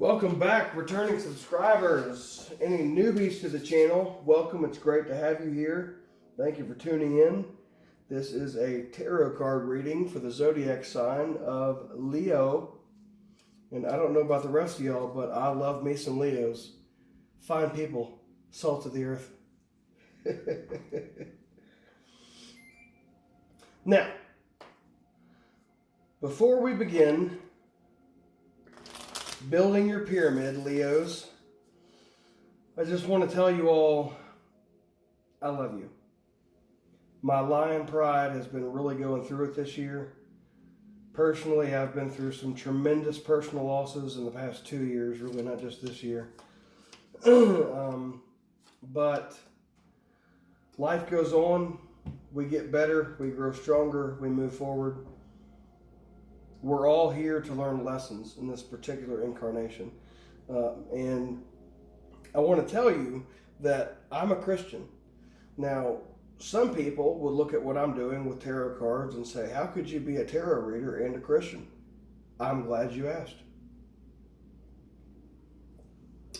Welcome back, returning subscribers. Any newbies to the channel, welcome. It's great to have you here. Thank you for tuning in. This is a tarot card reading for the zodiac sign of Leo. And I don't know about the rest of y'all, but I love me some Leos. Fine people, salt of the earth. Now, before we begin building your pyramid, Leos, I just want to tell you all, I love you. My lion pride has been really going through it this year. Personally, I've been through some tremendous personal losses in the past 2 years, really not just this year. But life goes on. We get better, we grow stronger, we move forward. We're all here to learn lessons in this particular incarnation. And I want to tell you that I'm a Christian. Now, some people would look at what I'm doing with tarot cards and say, how could you be a tarot reader and a Christian? I'm glad you asked.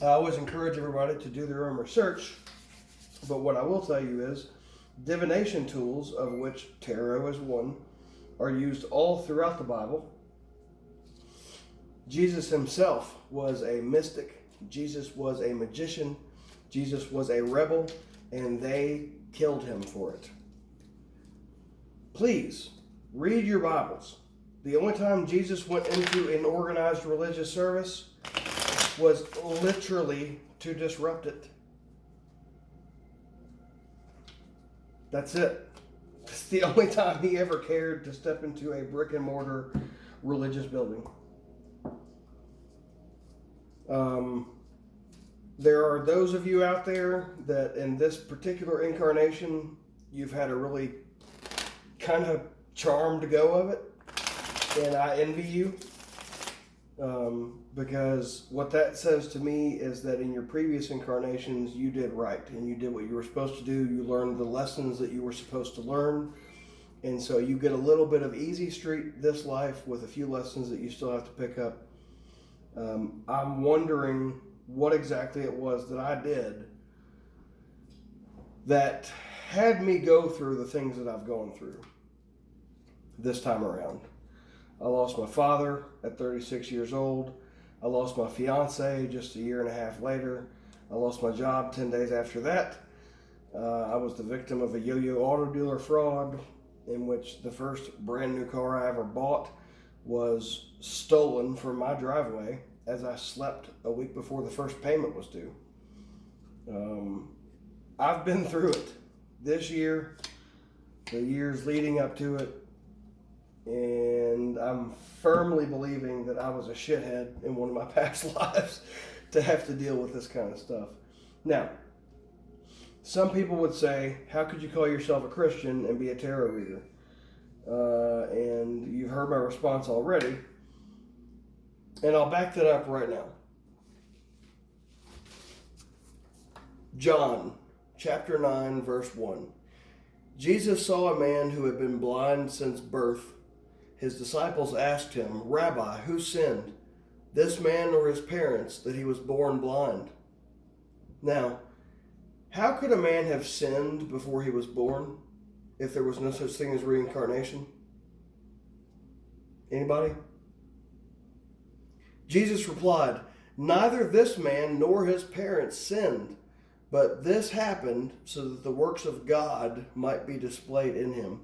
I always encourage everybody to do their own research, but what I will tell you is divination tools, of which tarot is one, are used all throughout the Bible. Jesus himself was a mystic. Jesus was a magician. Jesus was a rebel, and they killed him for it. Please, read your Bibles. The only time Jesus went into an organized religious service was literally to disrupt it. That's it. It's the only time he ever cared to step into a brick and mortar religious building. There are those of you out there that in this particular incarnation, you've had a really kind of charmed go of it. And I envy you. Because what that says to me is that in your previous incarnations, you did right and you did what you were supposed to do. You learned the lessons that you were supposed to learn. And so you get a little bit of easy street this life with a few lessons that you still have to pick up. I'm wondering what exactly it was that I did that had me go through the things that I've gone through this time around. I lost my father at 36 years old. I lost my fiance just a year and a half later. I lost my job 10 days after that. I was the victim of a yo-yo auto dealer fraud in which the first brand new car I ever bought was stolen from my driveway as I slept a week before the first payment was due. I've been through it this year, the years leading up to it, and I'm firmly believing that I was a shithead in one of my past lives to have to deal with this kind of stuff. Now, some people would say, how could you call yourself a Christian and be a tarot reader? And you've heard my response already, and I'll back that up right now. John chapter 9, verse 1. Jesus saw a man who had been blind since birth. His disciples asked him, Rabbi, who sinned, this man or his parents, that he was born blind? Now, how could a man have sinned before he was born if there was no such thing as reincarnation? Anybody? Jesus replied, neither this man nor his parents sinned, but this happened so that the works of God might be displayed in him.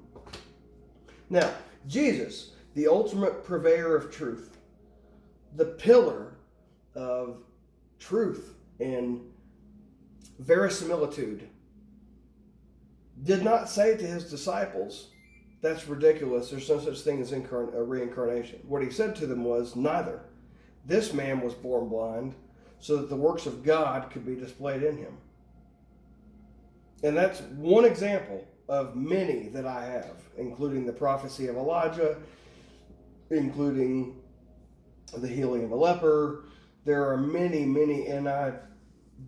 Now, Jesus, the ultimate purveyor of truth, the pillar of truth and verisimilitude, did not say to his disciples, that's ridiculous, there's no such thing as reincarnation. What he said to them was, neither. This man was born blind so that the works of God could be displayed in him. And that's one example of many that I have, including the prophecy of Elijah, including the healing of a leper. There are many, many, and I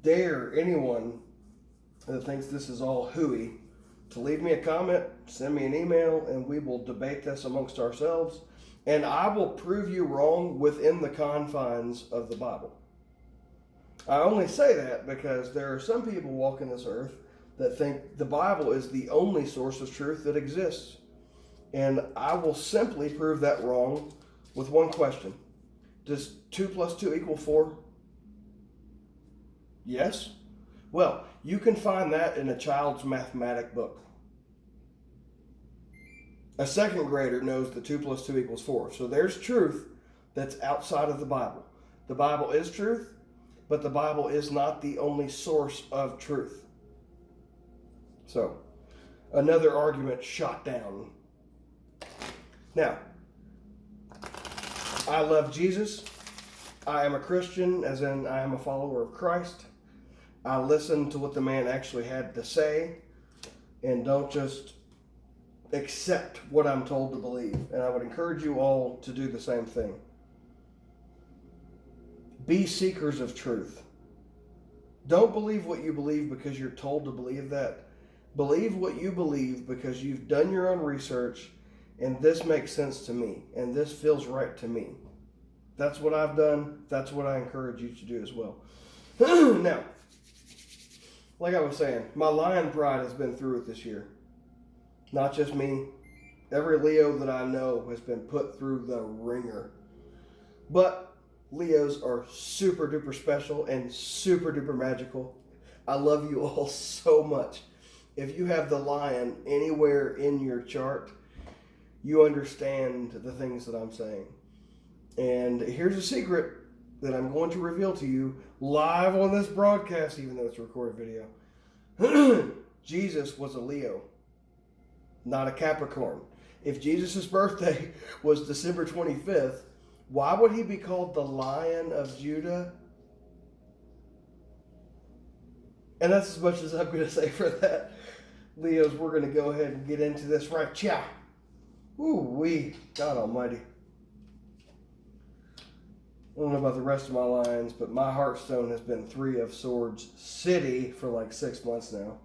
dare anyone that thinks this is all hooey to leave me a comment, send me an email, and we will debate this amongst ourselves. And I will prove you wrong within the confines of the Bible. I only say that because there are some people walking this earth that think the Bible is the only source of truth that exists. And I will simply prove that wrong with one question. Does 2 plus 2 equal 4? Yes? Well, you can find that in a child's mathematic book. A second grader knows that 2 plus 2 equals 4. So there's truth that's outside of the Bible. The Bible is truth, but the Bible is not the only source of truth. So, another argument shot down. Now, I love Jesus. I am a Christian, as in I am a follower of Christ. I listen to what the man actually had to say and don't just accept what I'm told to believe. And I would encourage you all to do the same thing. Be seekers of truth. Don't believe what you believe because you're told to believe that. Believe what you believe because you've done your own research and this makes sense to me and this feels right to me. That's what I've done. That's what I encourage you to do as well. Now, like I was saying, my lion pride has been through it this year. Not just me. Every Leo that I know has been put through the ringer. But Leos are super duper special and super duper magical. I love you all so much. If you have the lion anywhere in your chart, you understand the things that I'm saying. And here's a secret that I'm going to reveal to you live on this broadcast, even though it's a recorded video. Jesus was a Leo, not a Capricorn. If Jesus' birthday was December 25th, why would he be called the Lion of Judah? And that's as much as I'm going to say for that. Leos, we're going to go ahead and get into this right now. Ooh-wee, God almighty. I don't know about the rest of my lines, but my Hearthstone has been 3 of Swords City for like 6 months now.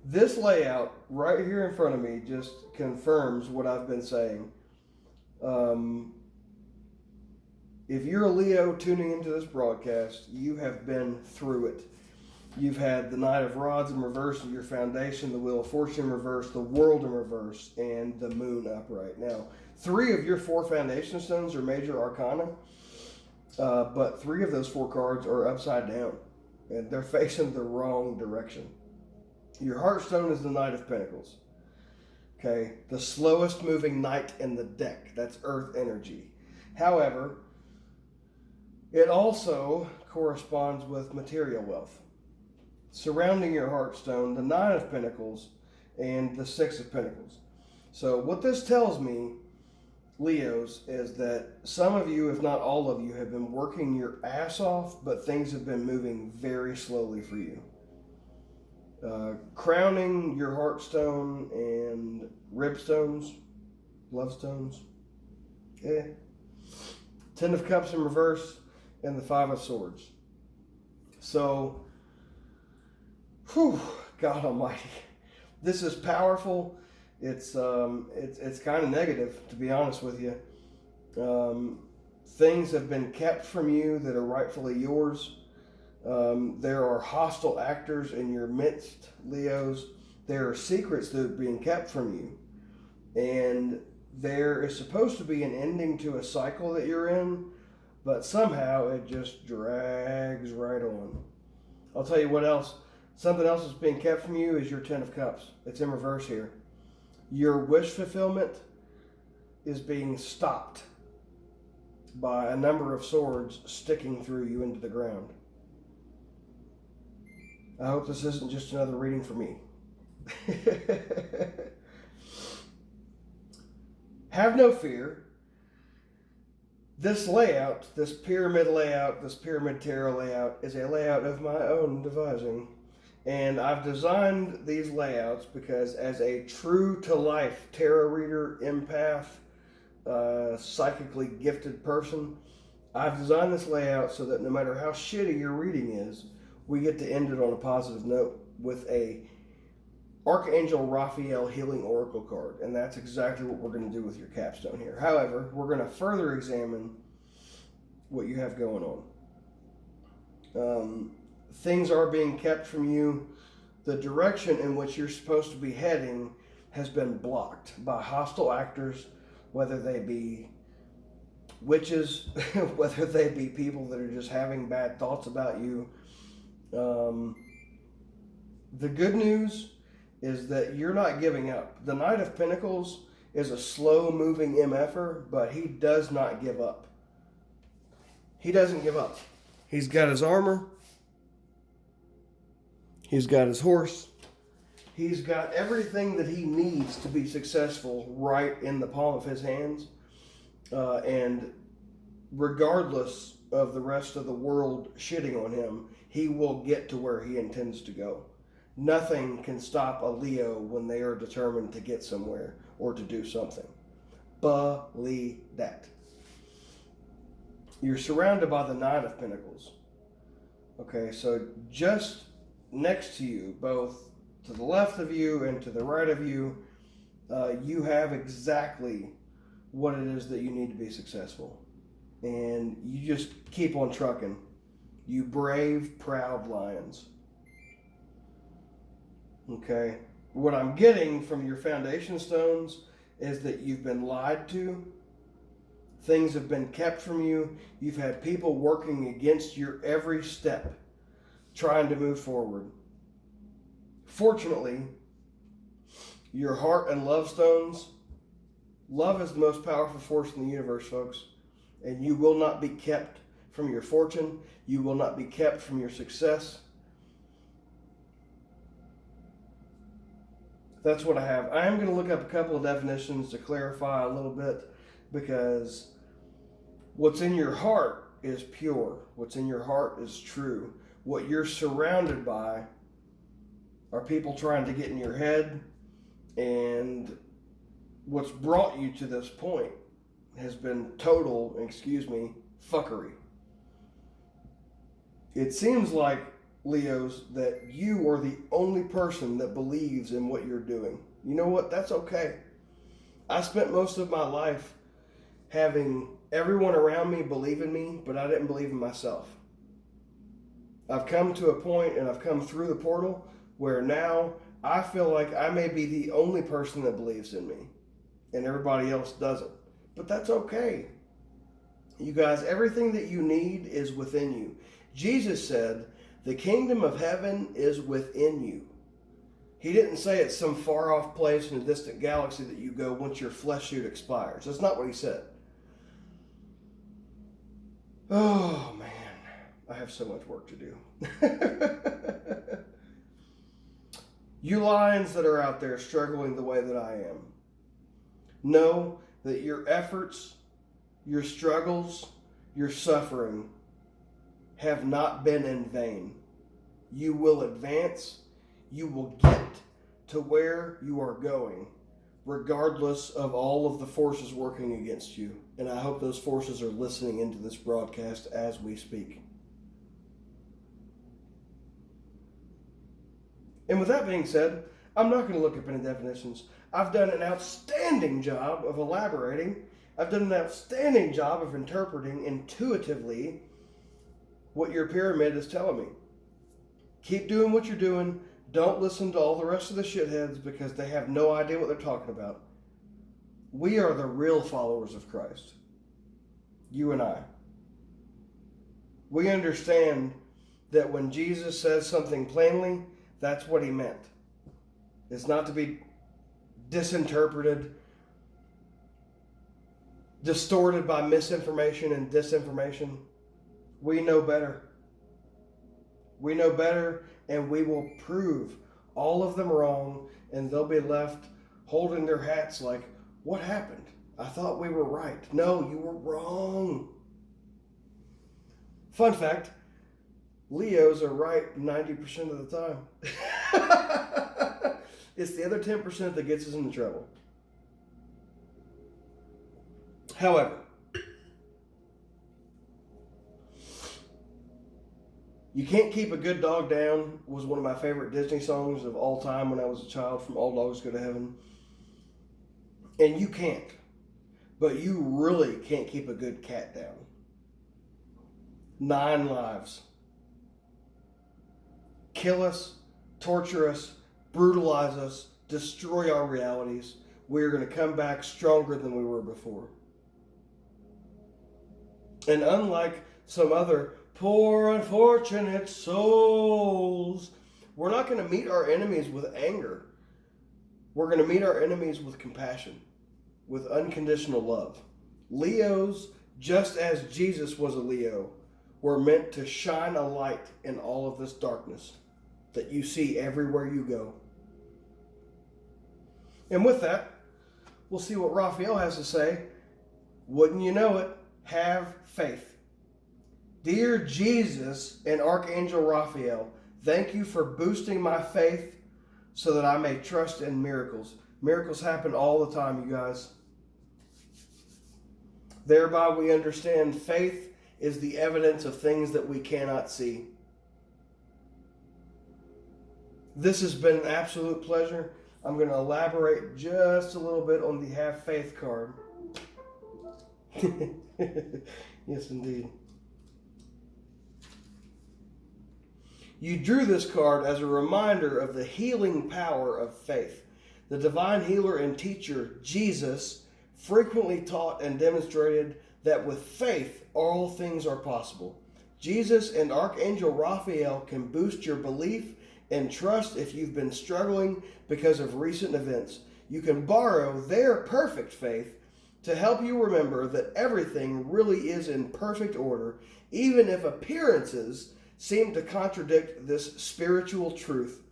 This layout right here in front of me just confirms what I've been saying. If you're a Leo tuning into this broadcast, you have been through it. You've had the Knight of Rods in reverse in your foundation, the Wheel of Fortune in reverse, the World in reverse, and the Moon upright. Now, 3 of your 4 foundation stones are major arcana, but 3 of those 4 cards are upside down, and they're facing the wrong direction. Your Hearthstone is the Knight of Pentacles. Okay, the slowest moving knight in the deck. That's Earth energy. However, it also corresponds with material wealth. Surrounding your Hearthstone, the 9 of Pentacles and the 6 of Pentacles. So what this tells me, Leos, is that some of you, if not all of you, have been working your ass off, but things have been moving very slowly for you. Crowning your Hearthstone and ribstones, lovestones, 10 of Cups in reverse, and the 5 of Swords. So, God almighty. This is powerful. It's kind of negative, to be honest with you. Things have been kept from you that are rightfully yours. There are hostile actors in your midst, Leos. There are secrets that are being kept from you. And there is supposed to be an ending to a cycle that you're in, but somehow it just drags right on. I'll tell you what else. Something else that's being kept from you is your 10 of Cups. It's in reverse here. Your wish fulfillment is being stopped by a number of swords sticking through you into the ground. I hope this isn't just another reading for me. Have no fear. This layout, this pyramid layout, this pyramid tarot layout is a layout of my own devising. And I've designed these layouts because as a true-to-life tarot reader, empath, psychically gifted person, I've designed this layout so that no matter how shitty your reading is, we get to end it on a positive note with a Archangel Raphael Healing Oracle card, and that's exactly what we're going to do with your capstone here. However, we're going to further examine what you have going on. Things are being kept from you. The direction in which you're supposed to be heading has been blocked by hostile actors, whether they be witches, whether they be people that are just having bad thoughts about you. The good news is that you're not giving up. The Knight of Pentacles is a slow-moving MFer, but he does not give up. He doesn't give up. He's got his armor. He's got his horse. He's got everything that he needs to be successful right in the palm of his hands. And regardless of the rest of the world shitting on him, he will get to where he intends to go. Nothing can stop a Leo when they are determined to get somewhere or to do something. Believe that. You're surrounded by the Nine of Pentacles. Okay, so just next to you, both to the left of you and to the right of you, you have exactly what it is that you need to be successful. And you just keep on trucking. You brave, proud lions. Okay? What I'm getting from your foundation stones is that you've been lied to. Things have been kept from you. You've had people working against your every step, trying to move forward. Fortunately, your heart and love stones, love is the most powerful force in the universe, folks. And you will not be kept from your fortune. You will not be kept from your success. That's what I have. I am going to look up a couple of definitions to clarify a little bit, because what's in your heart is pure. What's in your heart is true. What you're surrounded by are people trying to get in your head, and what's brought you to this point has been total, fuckery. It seems like, Leos, that you are the only person that believes in what you're doing. You know what? That's okay. I spent most of my life having everyone around me believe in me, but I didn't believe in myself. I've come to a point, and I've come through the portal, where now I feel like I may be the only person that believes in me, and everybody else doesn't. But that's okay. You guys, everything that you need is within you. Jesus said, the kingdom of heaven is within you. He didn't say it's some far off place in a distant galaxy that you go once your flesh suit expires. That's not what he said. Oh, man. I have so much work to do. You lions that are out there struggling the way that I am, know that your efforts, your struggles, your suffering have not been in vain. You will advance. You will get to where you are going, regardless of all of the forces working against you. And I hope those forces are listening into this broadcast as we speak. And with that being said, I'm not going to look up any definitions. I've done an outstanding job of elaborating. I've done an outstanding job of interpreting intuitively what your pyramid is telling me. Keep doing what you're doing. Don't listen to all the rest of the shitheads, because they have no idea what they're talking about. We are the real followers of Christ. You and I. We understand that when Jesus says something plainly, that's what he meant. It's not to be disinterpreted, distorted by misinformation and disinformation. We know better. We know better, and we will prove all of them wrong, and they'll be left holding their hats like, what happened? I thought we were right. No, you were wrong. Fun fact, Leos are right 90% of the time. It's the other 10% that gets us into trouble. However, You Can't Keep a Good Dog Down was one of my favorite Disney songs of all time when I was a child, from All Dogs Go to Heaven. And you can't. But you really can't keep a good cat down. 9 lives. Kill us, torture us, brutalize us, destroy our realities. We're going to come back stronger than we were before. And unlike some other poor unfortunate souls, we're not going to meet our enemies with anger. We're going to meet our enemies with compassion, with unconditional love. Leos, just as Jesus was a Leo, were meant to shine a light in all of this darkness that you see everywhere you go. And with that, we'll see what Raphael has to say. Wouldn't you know it? Have faith. Dear Jesus and Archangel Raphael, thank you for boosting my faith so that I may trust in miracles. Miracles happen all the time, you guys. Thereby we understand faith is the evidence of things that we cannot see. This has been an absolute pleasure. I'm going to elaborate just a little bit on the Have Faith card. Yes, indeed. You drew this card as a reminder of the healing power of faith. The divine healer and teacher, Jesus, frequently taught and demonstrated that with faith, all things are possible. Jesus and Archangel Raphael can boost your belief and trust if you've been struggling because of recent events. You can borrow their perfect faith to help you remember that everything really is in perfect order, even if appearances seem to contradict this spiritual truth.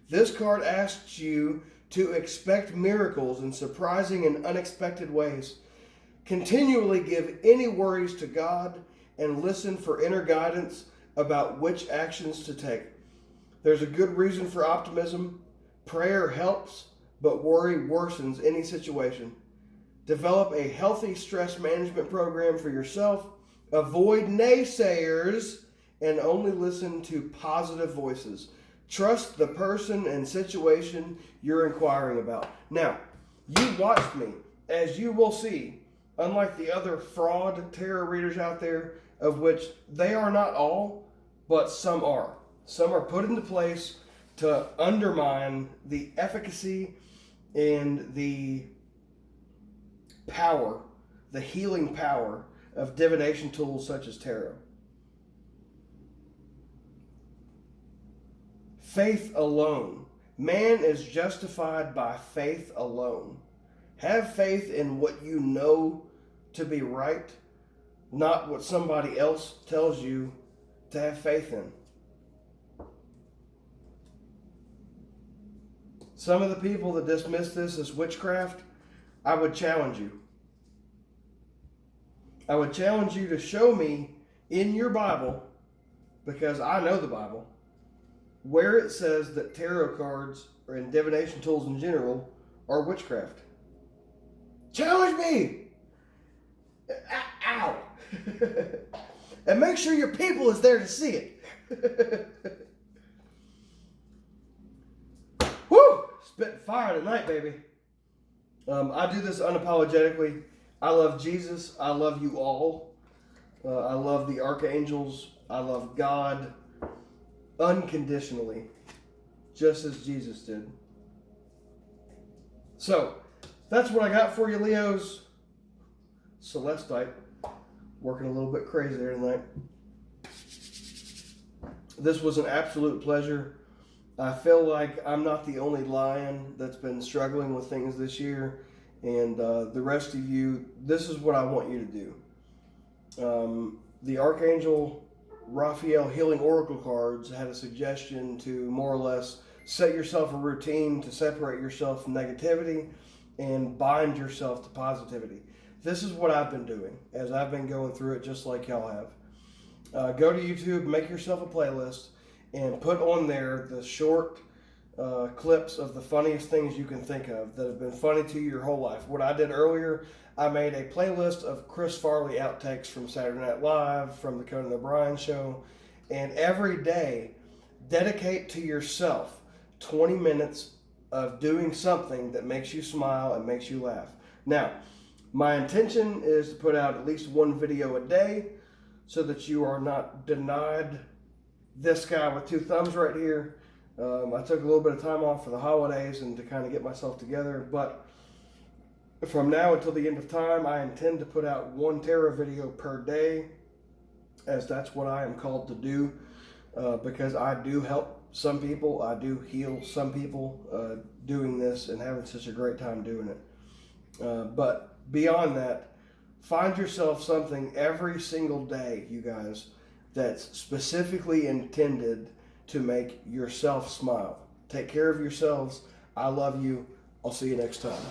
This card asks you to expect miracles in surprising and unexpected ways. Continually give any worries to God and listen for inner guidance about which actions to take. There's a good reason for optimism. Prayer helps, but worry worsens any situation. Develop a healthy stress management program for yourself. Avoid naysayers and only listen to positive voices. Trust the person and situation you're inquiring about. Now, you watched me, as you will see, unlike the other fraud tarot readers out there, of which they are not all, but some are. Some are put into place to undermine the efficacy and the power, the healing power of divination tools such as tarot. Faith alone. Man is justified by faith alone. Have faith in what you know to be right, not what somebody else tells you to have faith in. Some of the people that dismiss this as witchcraft, I would challenge you. I would challenge you to show me in your Bible, because I know the Bible, where it says that tarot cards and divination tools in general are witchcraft. Challenge me! Ow! And make sure your people is there to see it. Woo! Spitting fire tonight, baby. I do this unapologetically. I love Jesus. I love you all. I love the archangels. I love God unconditionally, just as Jesus did. So, that's what I got for you, Leos. Celestite, working a little bit crazy there tonight. This was an absolute pleasure. I feel like I'm not the only lion that's been struggling with things this year, and the rest of you, this is what I want you to do. The Archangel Raphael Healing Oracle cards had a suggestion to more or less set yourself a routine to separate yourself from negativity and bind yourself to positivity. This is what I've been doing as I've been going through it, just like y'all have. Go to YouTube, make yourself a playlist, and put on there the short clips of the funniest things you can think of that have been funny to you your whole life. What I did earlier, I made a playlist of Chris Farley outtakes from Saturday Night Live, from the Conan O'Brien show, And every day, dedicate to yourself 20 minutes of doing something that makes you smile and makes you laugh. Now, my intention is to put out at least one video a day so that you are not denied this guy with two thumbs right here. I took a little bit of time off for the holidays and to kind of get myself together, but from now until the end of time, I intend to put out one Terra video per day, as that's what I am called to do, because I do help some people. I do heal some people doing this and having such a great time doing it. But beyond that, find yourself something every single day, you guys, that's specifically intended to make yourself smile. Take care of yourselves. I love you. I'll see you next time.